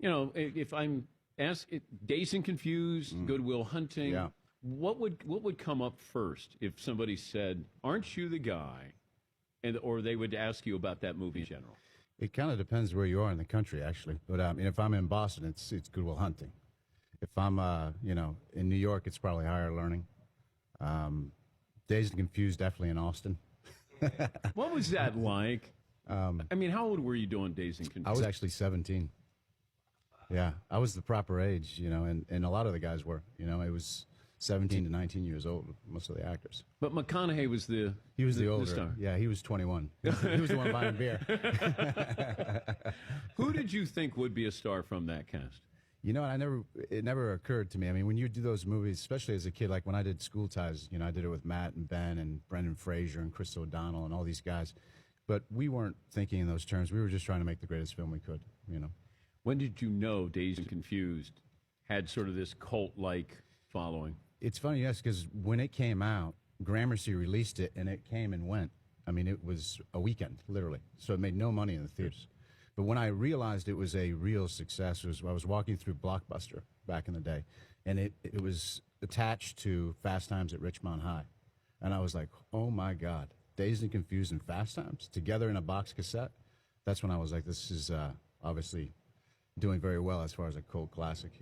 if I'm asked, Dazed and Confused, Good Will Hunting, Yeah. what would come up first if somebody said, "Aren't you the guy?" or they would ask you about that movie in general? It kind of depends where you are in the country, actually. But if I'm in Boston, it's Good Will Hunting. If I'm in New York, it's probably Higher Learning. Dazed and Confused, definitely in Austin. What was that like? I mean, how old were you doing Dazed and Confused? I was actually 17. Yeah, I was the proper age, and a lot of the guys were. It was 17 to 19 years old, most of the actors. But McConaughey was the older. star. Yeah, he was 21. He was the one buying beer. Who did you think would be a star from that cast? It never occurred to me. I mean, when you do those movies, especially as a kid, like when I did School Ties, I did it with Matt and Ben and Brendan Fraser and Chris O'Donnell and all these guys. But we weren't thinking in those terms. We were just trying to make the greatest film we could, When did you know Dazed and Confused had sort of this cult-like following? It's funny, yes, because when it came out, Gramercy released it, and it came and went. I mean, it was a weekend, literally. So it made no money in the theaters. But when I realized it was a real success, I was walking through Blockbuster back in the day, and it was attached to Fast Times at Richmond High. And I was like, oh, my God, Dazed and Confused and Fast Times together in a box cassette? That's when I was like, this is obviously doing very well as far as a cult classic,